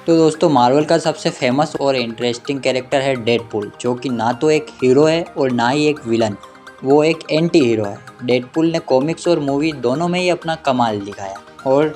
तो दोस्तों मार्वल का सबसे फेमस और इंटरेस्टिंग कैरेक्टर है डेडपूल, जो कि ना तो एक हीरो है और ना ही एक विलन, वो एक एंटी हीरो है। डेडपूल ने कॉमिक्स और मूवी दोनों में ही अपना कमाल दिखाया और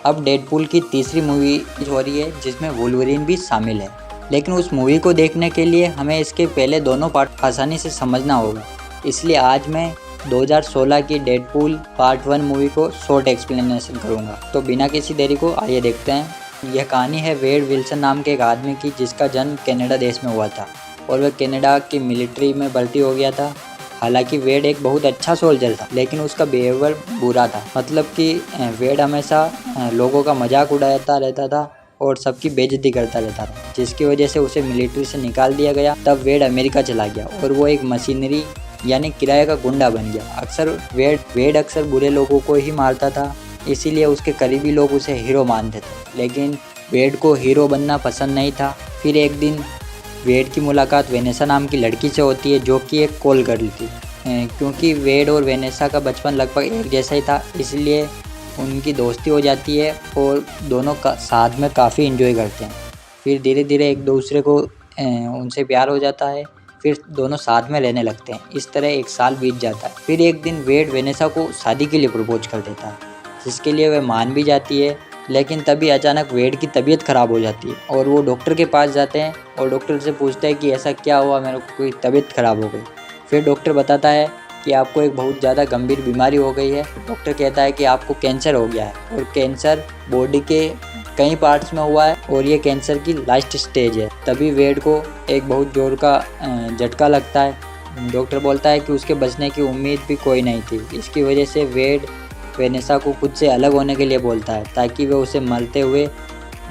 अब डेडपूल की तीसरी मूवी हो रही है जिसमें वुल्वरीन भी शामिल है। लेकिन उस मूवी को देखने के लिए हमें इसके पहले दोनों पार्ट आसानी से समझना होगा, इसलिए आज मैं 2016 की डेडपूल पार्ट 1 मूवी को शॉर्ट एक्सप्लेनेशन करूँगा। तो बिना किसी देरी को आइए देखते हैं। यह कहानी है वेड विल्सन नाम के एक आदमी की, जिसका जन्म कनाडा देश में हुआ था और वह कनाडा की मिलिट्री में भर्ती हो गया था। हालांकि वेड एक बहुत अच्छा सोल्जर था, लेकिन उसका बिहेवियर बुरा था। मतलब कि वेड हमेशा लोगों का मजाक उड़ाता रहता था और सबकी बेइज्जती करता रहता था, जिसकी वजह से उसे मिलिट्री से निकाल दिया गया। तब वेड अमेरिका चला गया और वो एक मशीनरी यानी किराए का गुंडा बन गया। वेड अक्सर बुरे लोगों को ही मारता था, इसीलिए उसके करीबी लोग उसे हीरो मानते थे। लेकिन वेड को हीरो बनना पसंद नहीं था। फिर एक दिन वेड की मुलाकात वेनेसा नाम की लड़की से होती है, जो कि एक कॉल गर्ल थी। क्योंकि वेड और वेनेसा का बचपन लगभग एक जैसा ही था, इसलिए उनकी दोस्ती हो जाती है और दोनों साथ में काफ़ी एंजॉय करते हैं। फिर धीरे धीरे एक दूसरे को उनसे प्यार हो जाता है, फिर दोनों साथ में रहने लगते हैं। इस तरह एक साल बीत जाता है। फिर एक दिन वेड वेनेसा को शादी के लिए प्रपोज कर देता है, जिसके लिए वह मान भी जाती है। लेकिन तभी अचानक वेड की तबीयत ख़राब हो जाती है और वो डॉक्टर के पास जाते हैं और डॉक्टर से पूछते हैं कि ऐसा क्या हुआ, मेरे को कोई तबीयत ख़राब हो गई। फिर डॉक्टर बताता है कि आपको एक बहुत ज़्यादा गंभीर बीमारी हो गई है। डॉक्टर कहता है कि आपको कैंसर हो गया है और कैंसर बॉडी के कई पार्ट्स में हुआ है और ये कैंसर की लास्ट स्टेज है। तभी वेड को एक बहुत जोर का झटका लगता है। डॉक्टर बोलता है कि उसके बचने की उम्मीद भी कोई नहीं थी। इसकी वजह से वेड वेनेसा को खुद से अलग होने के लिए बोलता है, ताकि वह उसे मरते हुए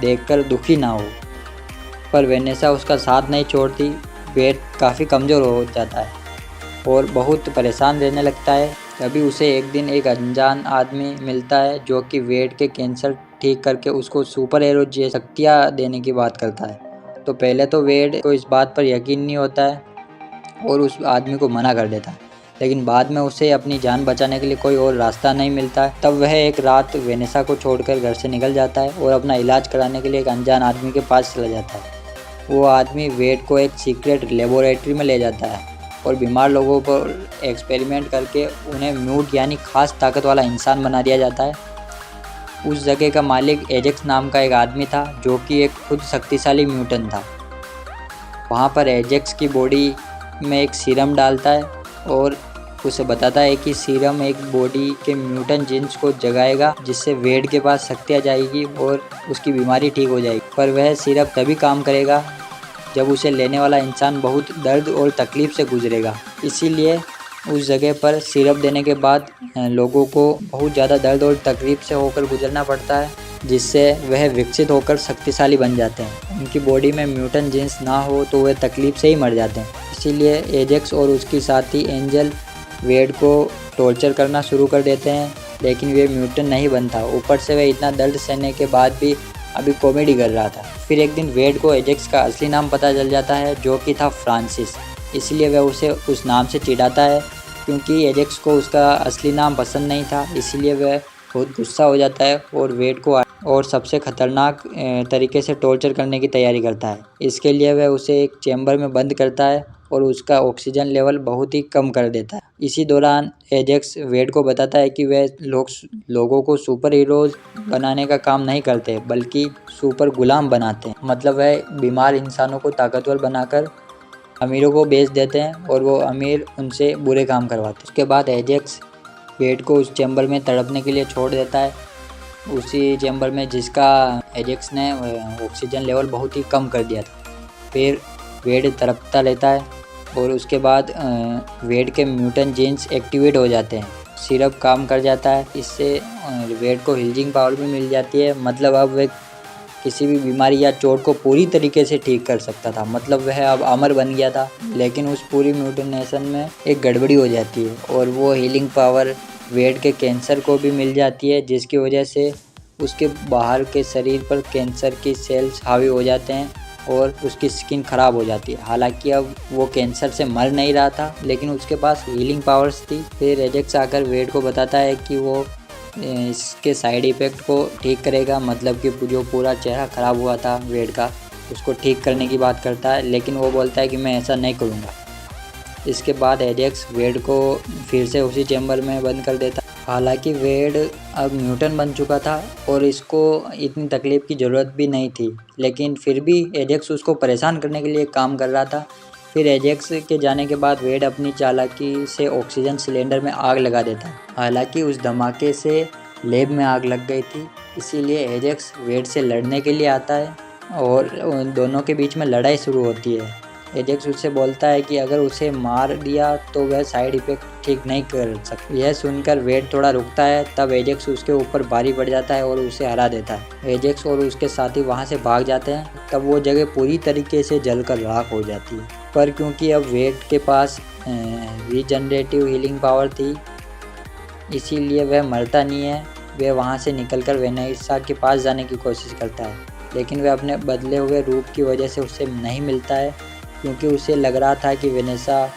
देखकर दुखी ना हो। पर वेनेसा उसका साथ नहीं छोड़ती। वेड काफ़ी कमज़ोर हो जाता है और बहुत परेशान रहने लगता है। तभी उसे एक दिन एक अनजान आदमी मिलता है, जो कि वेड के कैंसर ठीक करके उसको सुपर हीरो जैसी शक्तियाँ देने की बात करता है। तो पहले तो वेड को इस बात पर यकीन नहीं होता है और उस आदमी को मना कर देता है। लेकिन बाद में उसे अपनी जान बचाने के लिए कोई और रास्ता नहीं मिलता है। तब वह एक रात वेनेसा को छोड़कर घर से निकल जाता है और अपना इलाज कराने के लिए एक अनजान आदमी के पास चला जाता है। वो आदमी वेड को एक सीक्रेट लेबोरेटरी में ले जाता है और बीमार लोगों पर एक्सपेरिमेंट करके उन्हें म्यूट यानी खास ताकत वाला इंसान बना दिया जाता है। उस जगह का मालिक एजेक्स नाम का एक आदमी था, जो कि एक खुद शक्तिशाली म्यूटेंट था। वहाँ पर एजेक्स की बॉडी में एक सीरम डालता है और उसे बताता है कि सीरम एक बॉडी के म्यूटेंट जीन्स को जगाएगा, जिससे वेड के पास शक्ति आ जाएगी और उसकी बीमारी ठीक हो जाएगी। पर वह सीरम तभी काम करेगा जब उसे लेने वाला इंसान बहुत दर्द और तकलीफ से गुजरेगा। इसीलिए उस जगह पर सिरप देने के बाद लोगों को बहुत ज़्यादा दर्द और तकलीफ से होकर गुजरना पड़ता है, जिससे वह विकसित होकर शक्तिशाली बन जाते हैं। उनकी बॉडी में म्यूटेंट जीन्स ना हो तो वह तकलीफ से ही मर जाते हैं। इसीलिए एजेक्स और उसकी साथी एंजल वेड को टॉर्चर करना शुरू कर देते हैं, लेकिन वे म्यूटेंट नहीं बनता। ऊपर से वह इतना दर्द सहने के बाद भी अभी कॉमेडी कर रहा था। फिर एक दिन वेड को एजेक्स का असली नाम पता चल जाता है, जो कि था फ्रांसिस। इसलिए वह उसे उस नाम से चिढ़ाता है, क्योंकि एजेक्स को उसका असली नाम पसंद नहीं था। इसलिए वह बहुत गुस्सा हो जाता है और वेड को और सबसे ख़तरनाक तरीके से टॉर्चर करने की तैयारी करता है। इसके लिए वह उसे एक चैम्बर में बंद करता है और उसका ऑक्सीजन लेवल बहुत ही कम कर देता है। इसी दौरान एजेक्स वेड को बताता है कि वह लोगों को सुपर हीरोज़ बनाने का काम नहीं करते, बल्कि सुपर गुलाम बनाते हैं। मतलब वह बीमार इंसानों को ताकतवर बनाकर अमीरों को बेच देते हैं और वो अमीर उनसे बुरे काम करवाते हैं। उसके बाद एजेक्स वेड को उस चैम्बर में तड़पने के लिए छोड़ देता है, उसी चैम्बर में जिसका एजेक्स ने ऑक्सीजन लेवल बहुत ही कम कर दिया था। फिर वेड तड़पता रहता है और उसके बाद वेड के म्यूटेंट जीन्स एक्टिवेट हो जाते हैं। सिरप काम कर जाता है, इससे वेड को हीलिंग पावर भी मिल जाती है। मतलब अब वह किसी भी बीमारी या चोट को पूरी तरीके से ठीक कर सकता था। मतलब वह अब अमर बन गया था। लेकिन उस पूरी म्यूटेशन में एक गड़बड़ी हो जाती है और वो हीलिंग पावर वेड के कैंसर को भी मिल जाती है, जिसकी वजह से उसके बाहर के शरीर पर कैंसर की सेल्स हावी हो जाते हैं और उसकी स्किन ख़राब हो जाती है। हालांकि अब वो कैंसर से मर नहीं रहा था, लेकिन उसके पास हीलिंग पावर्स थी। फिर एजेक्स आकर वेड को बताता है कि वो इसके साइड इफ़ेक्ट को ठीक करेगा, मतलब कि जो पूरा चेहरा ख़राब हुआ था वेड का उसको ठीक करने की बात करता है, लेकिन वो बोलता है कि मैं ऐसा नहीं करूँगा। इसके बाद एजेक्स वेड को फिर से उसी चैम्बर में बंद कर देता। हालांकि वेड अब म्यूटेंट बन चुका था और इसको इतनी तकलीफ़ की ज़रूरत भी नहीं थी, लेकिन फिर भी एजेक्स उसको परेशान करने के लिए काम कर रहा था। फिर एजेक्स के जाने के बाद वेड अपनी चालाकी से ऑक्सीजन सिलेंडर में आग लगा देता है। हालांकि उस धमाके से लैब में आग लग गई थी, इसीलिए एजेक्स वेड से लड़ने के लिए आता है और उन दोनों के बीच में लड़ाई शुरू होती है। एजेक्स उससे बोलता है कि अगर उसे मार दिया तो वह साइड इफ़ेक्ट ठीक नहीं कर सकता। यह सुनकर वेड थोड़ा रुकता है, तब एजेक्स उसके ऊपर भारी पड़ जाता है और उसे हरा देता है। एजेक्स और उसके साथी वहां से भाग जाते हैं, तब वो जगह पूरी तरीके से जलकर राख हो जाती है। पर क्योंकि अब वेड के पास रीजनरेटिव हीलिंग पावर थी, इसीलिए वह मरता नहीं है। वह वहाँ से निकलकर वेनेसा के पास जाने की कोशिश करता है, लेकिन वह अपने बदले हुए रूप की वजह से उससे नहीं मिलता है, क्योंकि उसे लग रहा था कि वेनेसा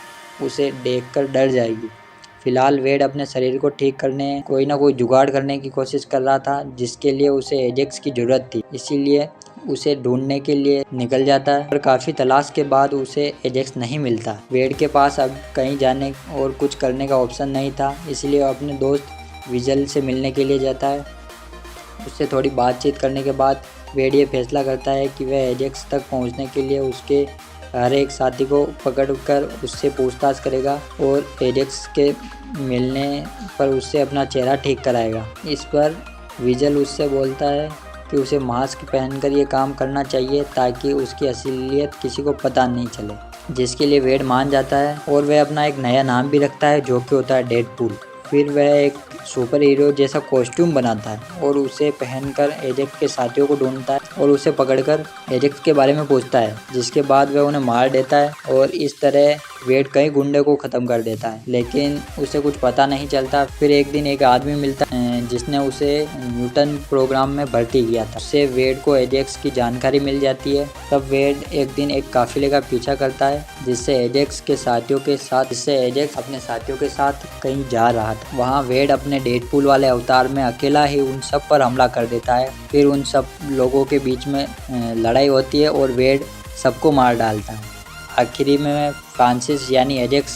उसे देखकर डर जाएगी। फिलहाल वेड अपने शरीर को ठीक करने कोई ना कोई जुगाड़ करने की कोशिश कर रहा था, जिसके लिए उसे एजेक्स की ज़रूरत थी, इसीलिए उसे ढूंढने के लिए निकल जाता है। पर काफ़ी तलाश के बाद उसे एजेक्स नहीं मिलता। वेड के पास अब कहीं जाने और कुछ करने का ऑप्शन नहीं था, इसलिए वो अपने दोस्त विजल से मिलने के लिए जाता है। उससे थोड़ी बातचीत करने के बाद वेड ये फैसला करता है कि वह एजेक्स तक पहुंचने के लिए उसके हर एक साथी को पकड़कर उससे पूछताछ करेगा और एजेक्स के मिलने पर उससे अपना चेहरा ठीक कराएगा। इस पर विजल उससे बोलता है कि उसे मास्क पहनकर ये काम करना चाहिए ताकि उसकी असलियत किसी को पता नहीं चले, जिसके लिए वेड मान जाता है और वह अपना एक नया नाम भी रखता है जो कि होता है डेडपूल। फिर वह एक सुपर हीरो जैसा कॉस्ट्यूम बनाता है और उसे पहनकर एजेक्स के साथियों को ढूंढता है और उसे पकड़कर एजेक्स के बारे में पूछता है, जिसके बाद वह उन्हें मार देता है और इस तरह वेड कई गुंडे को ख़त्म कर देता है, लेकिन उसे कुछ पता नहीं चलता। फिर एक दिन एक आदमी मिलता है जिसने उसे न्यूटन प्रोग्राम में भर्ती किया था। उससे वेड को एजेक्स की जानकारी मिल जाती है। तब वेड एक दिन एक काफिले का पीछा करता है जिससे एजेक्स अपने साथियों के साथ कहीं जा रहा था। वहाँ वेड अपने डेडपूल वाले अवतार में अकेला ही उन सब पर हमला कर देता है। फिर उन सब लोगों के बीच में लड़ाई होती है और वेड सबको मार डालता है। आखिरी में फ्रांसिस यानी एजेक्स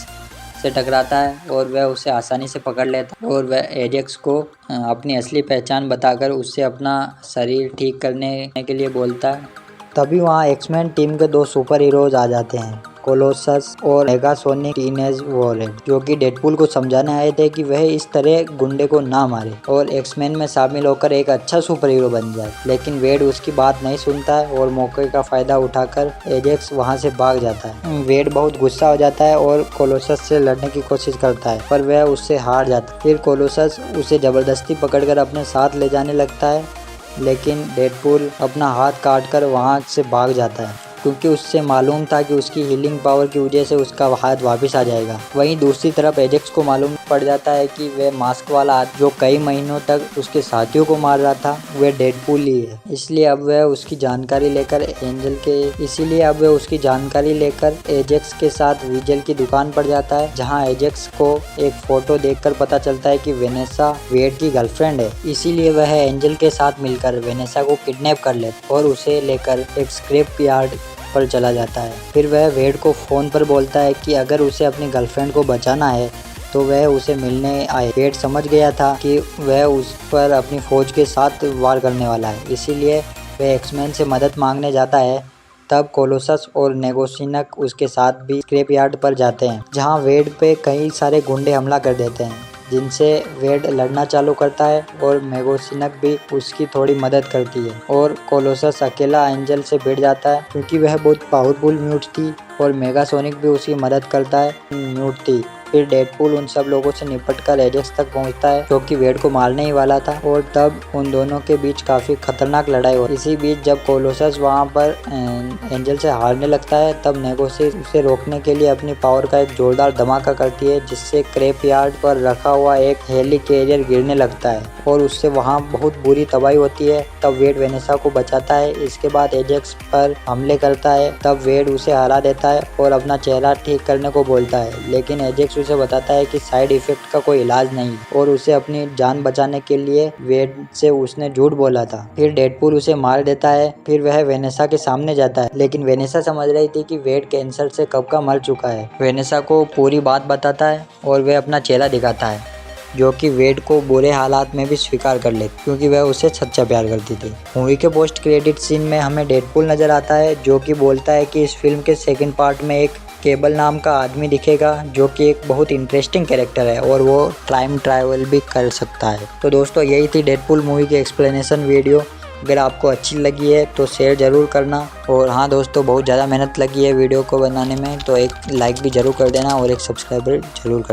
से टकराता है और वह उसे आसानी से पकड़ लेता है और वह एजेक्स को अपनी असली पहचान बताकर उससे अपना शरीर ठीक करने के लिए बोलता है। तभी वहाँ एक्समैन टीम के दो सुपर हीरोज आ जाते हैं, कोलोसस और मेगासोनिक टीनेज वॉरेन, जो कि डेडपूल को समझाने आए थे कि वह इस तरह गुंडे को ना मारे और एक्समैन में शामिल होकर एक अच्छा सुपर हीरो बन जाए। लेकिन वेड उसकी बात नहीं सुनता है और मौके का फायदा उठाकर एजेक्स वहां से भाग जाता है। वेड बहुत गुस्सा हो जाता है और कोलोसस से लड़ने की कोशिश करता है, पर वह उससे हार जाता है। फिर कोलोसस उसे जबरदस्ती पकड़कर अपने साथ ले जाने लगता है, लेकिन डेडपूल अपना हाथ काटकर वहां से भाग जाता है, क्योंकि उससे मालूम था कि उसकी हीलिंग पावर की वजह से उसका हाथ वापस आ जाएगा। वहीं दूसरी तरफ एजेक्स को मालूम पड़ जाता है कि वह मास्क वाला आदमी जो कई महीनों तक उसके साथियों को मार रहा था वह डेडपूल ही है। इसलिए अब वह उसकी जानकारी लेकर एजेक्स के साथ विजल की दुकान पर जाता है, जहां एजेक्स को एक फोटो देखकर पता चलता है कि वेनेसा वेड की गर्लफ्रेंड है। इसीलिए वह एंजल के साथ मिलकर वेनेसा को किडनैप कर लेता और उसे लेकर एक स्क्रैप यार्ड पर चला जाता है। फिर वह वेड को फ़ोन पर बोलता है कि अगर उसे अपनी गर्लफ्रेंड को बचाना है तो वह उसे मिलने आए। वेड समझ गया था कि वह उस पर अपनी फ़ौज के साथ वार करने वाला है, इसीलिए वह एक्समैन से मदद मांगने जाता है। तब कोलोसस और नेगोसिनक उसके साथ भी स्क्रैप यार्ड पर जाते हैं, जहां वेड पे कई सारे गुंडे हमला कर देते हैं, जिनसे वेड लड़ना चालू करता है और मेगोसिनक भी उसकी थोड़ी मदद करती है और कोलोसस अकेला एंजल से भिड़ जाता है, क्योंकि वह बहुत पावरफुल म्यूट थी और मेगासोनिक भी उसकी मदद करता है म्यूट थी। फिर डेडपूल उन सब लोगों से निपटकर एजेक्स तक पहुंचता है, जो कि वेड को मारने ही वाला था, और तब उन दोनों के बीच काफी खतरनाक लड़ाई हुई। इसी बीच जब कोलोसस वहां पर एंजल से हारने लगता है, तब नेगोसिस उसे रोकने के लिए अपनी पावर का एक जोरदार धमाका करती है, जिससे स्क्रैप यार्ड पर रखा हुआ एक हेली कैरियर गिरने लगता है और उससे वहां बहुत बुरी तबाही होती है। तब वेड वेनेसा को बचाता है। इसके बाद एजेक्स पर हमले करता है, तब वेड उसे हरा देता है और अपना चेहरा ठीक करने को बोलता है, लेकिन एजेक्स उसे बताता है कि साइड इफेक्ट का कोई इलाज नहीं और उसे अपनी जान बचाने के लिए वेड से उसने झूठ बोला था। फिर डेडपूल उसे मार देता है। फिर वह वेनेसा के सामने जाता है, लेकिन वेनेसा समझ रही थी कि वेड कैंसर से कब का मर चुका है। वेनेसा को पूरी बात बताता है और वह अपना चेहरा दिखाता है, जो कि वेड को बुरे हालात में भी स्वीकार कर ले क्योंकि वह उसे सच्चा प्यार करती थी। मूवी के पोस्ट क्रेडिट सीन में हमें डेडपूल नजर आता है, जो कि बोलता है कि इस फिल्म के सेकंड पार्ट में एक केबल नाम का आदमी दिखेगा, जो कि एक बहुत इंटरेस्टिंग कैरेक्टर है और वो टाइम ट्रैवल भी कर सकता है। तो दोस्तों, यही थी डेडपूल मूवी की एक्सप्लेनेशन वीडियो। अगर आपको अच्छी लगी है तो शेयर ज़रूर करना। और हाँ दोस्तों, बहुत ज़्यादा मेहनत लगी है वीडियो को बनाने में, तो एक लाइक भी ज़रूर कर देना और एक सब्सक्राइबर ज़रूर कर